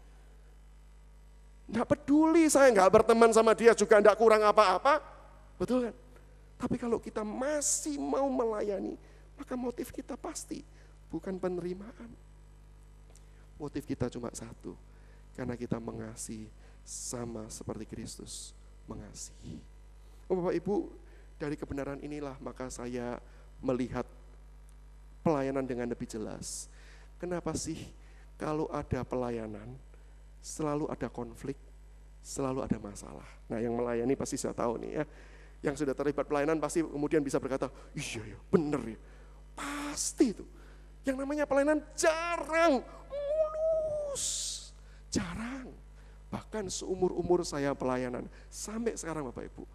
Enggak peduli, saya enggak berteman sama dia juga enggak kurang apa-apa. Betul kan? Tapi kalau kita masih mau melayani, maka motif kita pasti bukan penerimaan. Motif kita cuma satu, karena kita mengasihi sama seperti Kristus mengasihi. Oh Bapak Ibu, dari kebenaran inilah maka saya melihat pelayanan dengan lebih jelas. Kenapa sih kalau ada pelayanan selalu ada konflik, selalu ada masalah. Nah yang melayani pasti sudah tahu nih ya. Yang sudah terlibat pelayanan pasti kemudian bisa berkata, iya ya benar ya. Pasti itu. Yang namanya pelayanan jarang mulus. Jarang. Bahkan seumur-umur saya pelayanan sampai sekarang Bapak Ibu.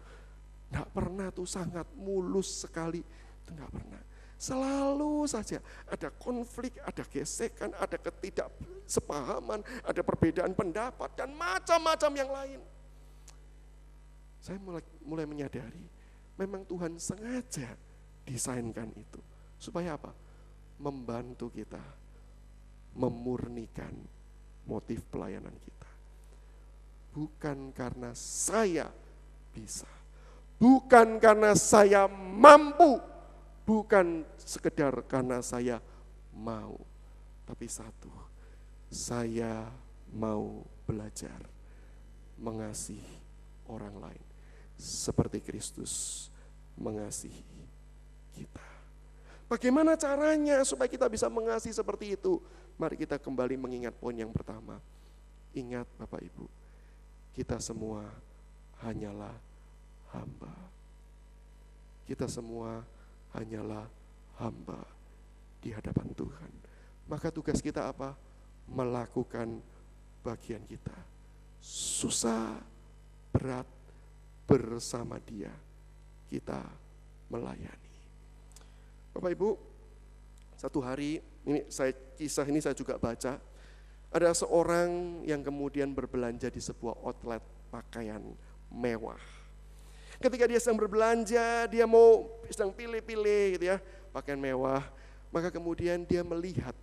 Enggak pernah tuh sangat mulus sekali, itu enggak pernah. Selalu saja ada konflik, ada gesekan, ada ketidaksepahaman, ada perbedaan pendapat dan macam-macam yang lain. Saya mulai menyadari, memang Tuhan sengaja desainkan itu. Supaya apa? Membantu kita memurnikan motif pelayanan kita. Bukan karena saya bisa, bukan karena saya mampu, bukan sekedar karena saya mau, tapi satu, saya mau belajar mengasihi orang lain seperti Kristus mengasihi kita. Bagaimana caranya supaya kita bisa mengasihi seperti itu? Mari kita kembali mengingat poin yang pertama. Ingat Bapak Ibu, kita semua hanyalah hamba. Kita semua hanyalah hamba di hadapan Tuhan. Maka tugas kita apa? Melakukan bagian kita. Susah, berat, bersama Dia kita melayani. Bapak Ibu, satu hari, kisah ini saya juga baca, ada seorang yang kemudian berbelanja di sebuah outlet pakaian mewah. Ketika dia sedang berbelanja, dia sedang pilih-pilih gitu ya, pakaian mewah, maka kemudian dia melihat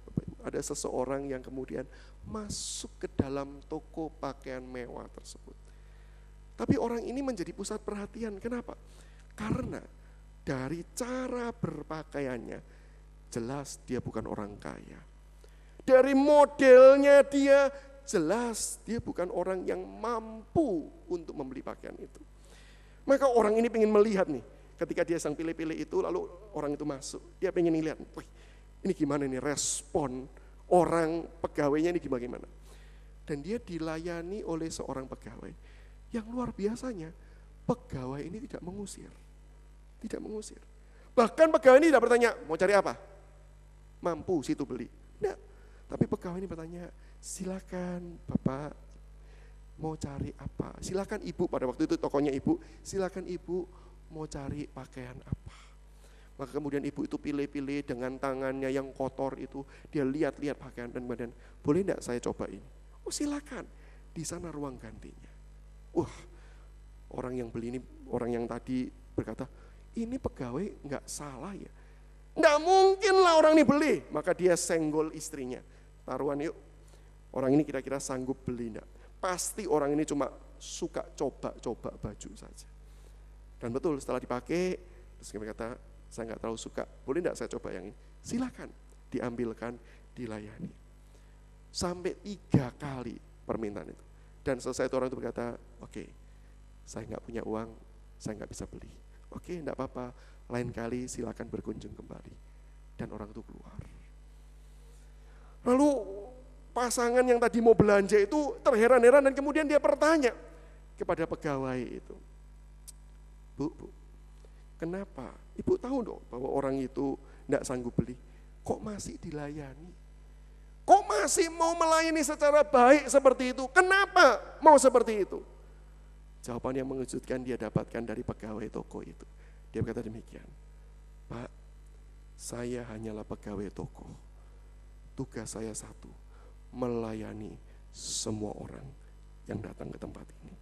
ada seseorang yang kemudian masuk ke dalam toko pakaian mewah tersebut. Tapi orang ini menjadi pusat perhatian. Kenapa? Karena dari cara berpakaiannya, jelas dia bukan orang kaya. Dari modelnya dia, jelas dia bukan orang yang mampu untuk membeli pakaian itu. Maka orang ini pengen melihat nih, ketika dia sedang pilih-pilih itu, lalu orang itu masuk. Dia pengen lihat, wih, ini gimana nih respon orang pegawainya ini gimana. Dan dia dilayani oleh seorang pegawai. Yang luar biasanya, pegawai ini tidak mengusir. Tidak mengusir. Bahkan pegawai ini tidak bertanya, mau cari apa? Mampu situ beli. Tidak. Tapi pegawai ini bertanya, silakan Bapak mau cari apa? Silakan Ibu, pada waktu itu tokonya Ibu, silakan Ibu mau cari pakaian apa? Maka kemudian Ibu itu pilih-pilih dengan tangannya yang kotor itu, dia lihat-lihat pakaian dan kemudian, boleh enggak saya cobain? Oh silakan, di sana ruang gantinya. Wah, orang yang beli ini, orang yang tadi berkata, ini pegawai enggak salah ya. Enggak mungkin lah orang ini beli. Maka dia senggol istrinya. Taruhan yuk, orang ini kira-kira sanggup beli enggak? Pasti orang ini cuma suka coba-coba baju saja. Dan betul setelah dipakai, terus dia berkata, saya enggak terlalu suka, boleh enggak saya coba yang ini? Silakan, diambilkan, dilayani. Sampai 3 kali permintaan itu. Dan selesai itu orang itu berkata, oke, saya enggak punya uang, saya enggak bisa beli. Oke, enggak apa-apa, lain kali silakan berkunjung kembali. Dan orang itu keluar. Lalu pasangan yang tadi mau belanja itu terheran-heran dan kemudian dia bertanya kepada pegawai itu. Bu, kenapa? Ibu tahu dong bahwa orang itu enggak sanggup beli. Kok masih dilayani? Kok masih mau melayani secara baik seperti itu? Kenapa mau seperti itu? Jawaban yang mengejutkan dia dapatkan dari pegawai toko itu. Dia berkata demikian, Pak, saya hanyalah pegawai toko. Tugas saya satu, melayani semua orang yang datang ke tempat ini.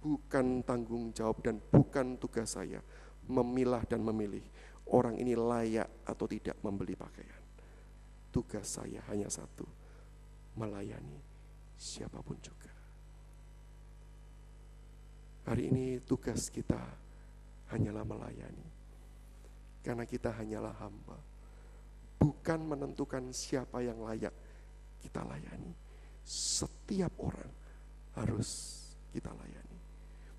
Bukan tanggung jawab dan bukan tugas saya memilah dan memilih orang ini layak atau tidak membeli pakaian. Tugas saya hanya satu, melayani siapapun juga. Hari ini tugas kita hanyalah melayani. Karena kita hanyalah hamba. Bukan menentukan siapa yang layak kita layani. Setiap orang harus kita layani.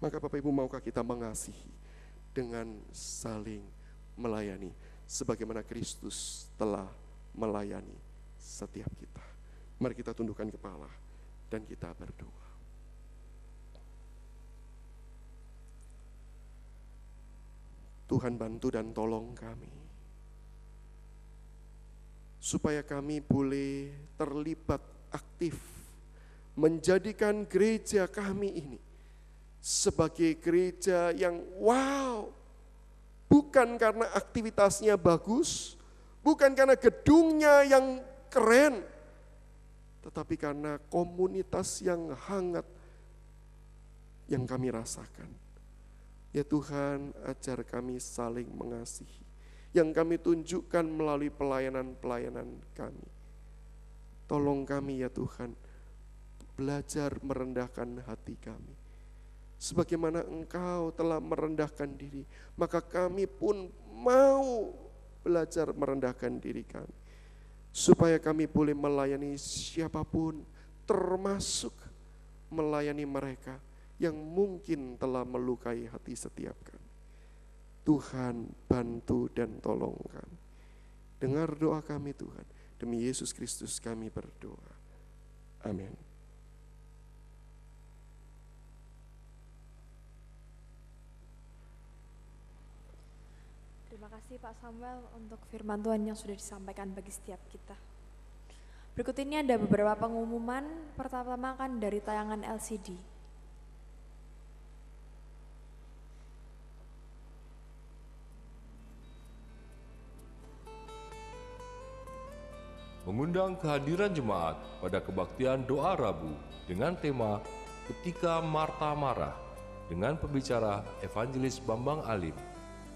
Maka Bapak Ibu, maukah kita mengasihi dengan saling melayani sebagaimana Kristus telah melayani setiap kita. Mari kita tundukkan kepala dan kita berdoa. Tuhan, bantu dan tolong kami supaya kami boleh terlibat aktif menjadikan gereja kami ini sebagai gereja yang wow, bukan karena aktivitasnya bagus, bukan karena gedungnya yang keren, tetapi karena komunitas yang hangat yang kami rasakan Ya Tuhan, ajar kami saling mengasihi, yang kami tunjukkan melalui pelayanan-pelayanan kami. Tolong kami ya Tuhan, belajar merendahkan hati kami. Sebagaimana Engkau telah merendahkan diri, maka kami pun mau belajar merendahkan diri kami, supaya kami boleh melayani siapapun, termasuk melayani mereka yang mungkin telah melukai hati setiap kami. Tuhan, bantu dan tolong kami. Dengar doa kami Tuhan, demi Yesus Kristus kami berdoa. Amin. Terima kasih Pak Samuel untuk firman Tuhan yang sudah disampaikan bagi setiap kita. Berikut ini ada beberapa pengumuman. Pertama kan dari tayangan LCD. Mengundang kehadiran jemaat pada kebaktian doa Rabu dengan tema Ketika Marta Marah dengan pembicara Evangelis Bambang Alim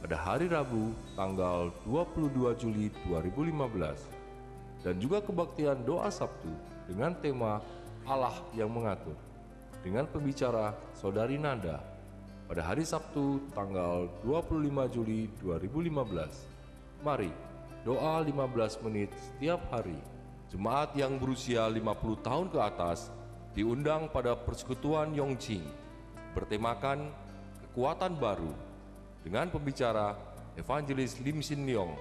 pada hari Rabu tanggal 22 Juli 2015, dan juga kebaktian doa Sabtu dengan tema Allah yang mengatur dengan pembicara Saudari Nanda pada hari Sabtu tanggal 25 Juli 2015. Mari doa 15 menit setiap hari. Jemaat yang berusia 50 tahun ke atas diundang pada persekutuan Yongqing bertemakan kekuatan baru dengan pembicara Evangelis Lim Sin Leong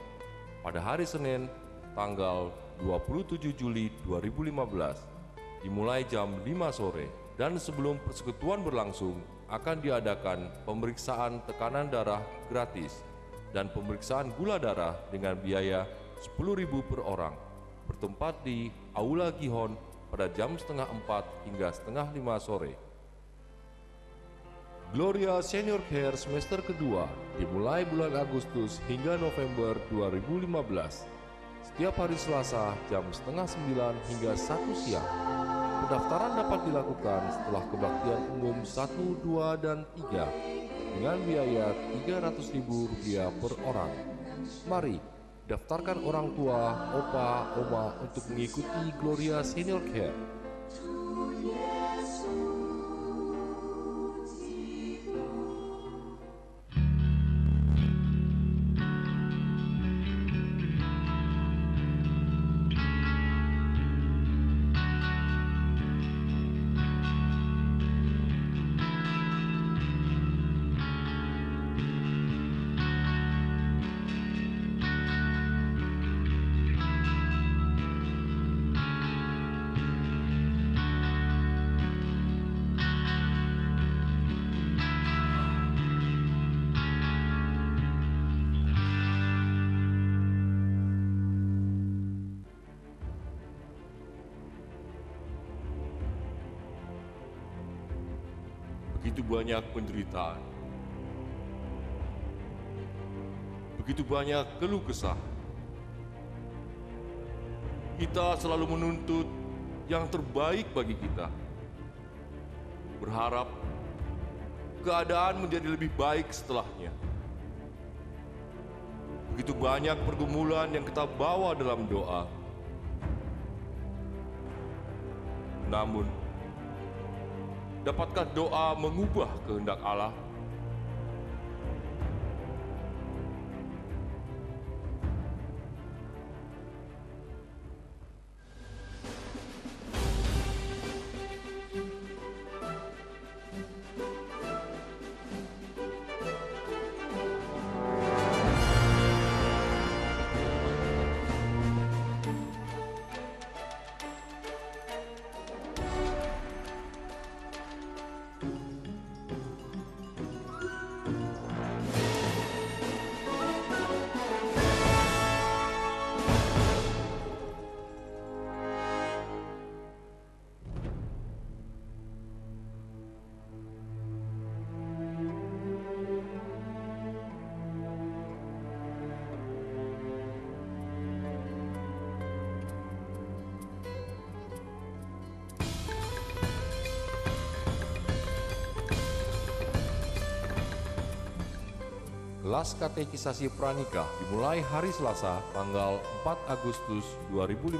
pada hari Senin tanggal 27 Juli 2015 dimulai jam 5 sore. Dan sebelum persekutuan berlangsung akan diadakan pemeriksaan tekanan darah gratis dan pemeriksaan gula darah dengan biaya 10.000 per orang, bertempat di Aula Gihon pada jam setengah 4 hingga setengah 5 sore. Gloria Senior Care semester kedua dimulai bulan Agustus hingga November 2015, setiap hari Selasa jam setengah 9 hingga 1 siang. Pendaftaran dapat dilakukan setelah kebaktian umum 1, 2, dan 3 dengan biaya Rp300.000 per orang. Mari daftarkan orang tua, opa, oma untuk mengikuti Gloria Senior Care. Begitu banyak penderitaan, begitu banyak keluh kesah. Kita selalu menuntut yang terbaik bagi kita, berharap keadaan menjadi lebih baik setelahnya. Begitu banyak pergumulan yang kita bawa dalam doa. Namun, dapatkah doa mengubah kehendak Allah? kelas katekisasi pranikah dimulai hari Selasa tanggal 4 Agustus 2015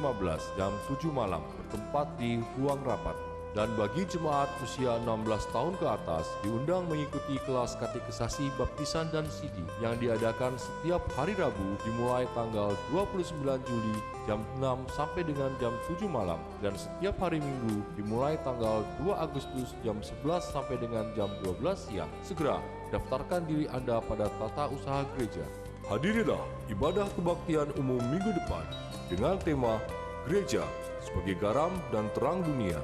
jam 7 malam bertempat di ruang rapat. Dan bagi jemaat usia 16 tahun ke atas diundang mengikuti kelas katekisasi baptisan dan sidi yang diadakan setiap hari Rabu dimulai tanggal 29 Juli jam 6 sampai dengan jam 7 malam dan setiap hari Minggu dimulai tanggal 2 Agustus jam 11 sampai dengan jam 12 siang. Segera daftarkan diri Anda pada tata usaha gereja. Hadirilah ibadah kebaktian umum minggu depan dengan tema Gereja sebagai Garam dan Terang Dunia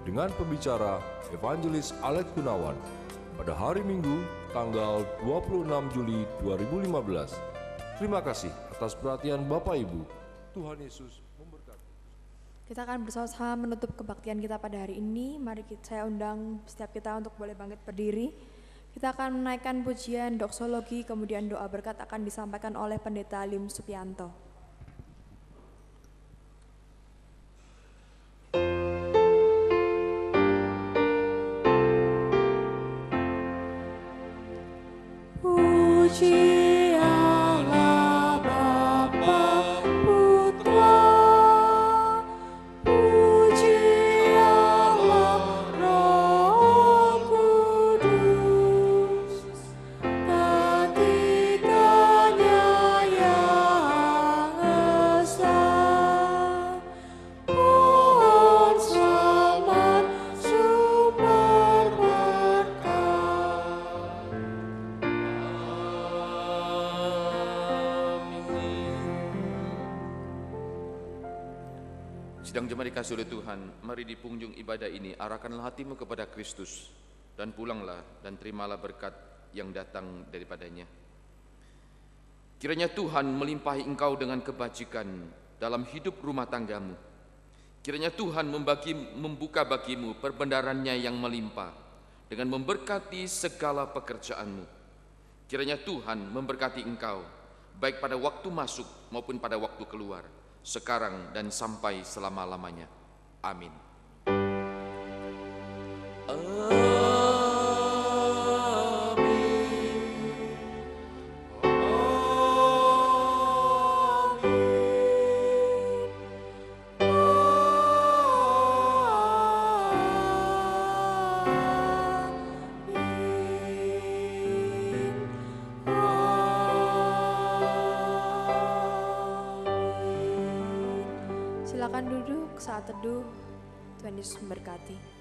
dengan pembicara Evangelis Alex Gunawan pada hari Minggu tanggal 26 Juli 2015. Terima kasih atas perhatian Bapak Ibu. Tuhan Yesus memberkati. Kita akan bersama-sama menutup kebaktian kita pada hari ini. Mari saya undang setiap kita untuk boleh bangkit berdiri. Kita akan menaikkan pujian doksologi, kemudian doa berkat akan disampaikan oleh Pendeta Lim Supianto. Puji Allah Bapa Putra, puji Allah Roh Kudus, ketiganya yang esa, pohon selamat sumber berkah. Sidang jemaat dikasihi oleh Tuhan, mari di penghujung ibadah ini arahkanlah hatimu kepada Kristus dan pulanglah dan terimalah berkat yang datang daripadanya. Kiranya Tuhan melimpahi engkau dengan kebajikan dalam hidup rumah tanggamu. Kiranya Tuhan membuka bagimu perbendaharannya yang melimpah dengan memberkati segala pekerjaanmu. Kiranya Tuhan memberkati engkau baik pada waktu masuk maupun pada waktu keluar, sekarang dan sampai selama-lamanya. Amin. Silakan duduk saat teduh. Tuhan Yesus memberkati.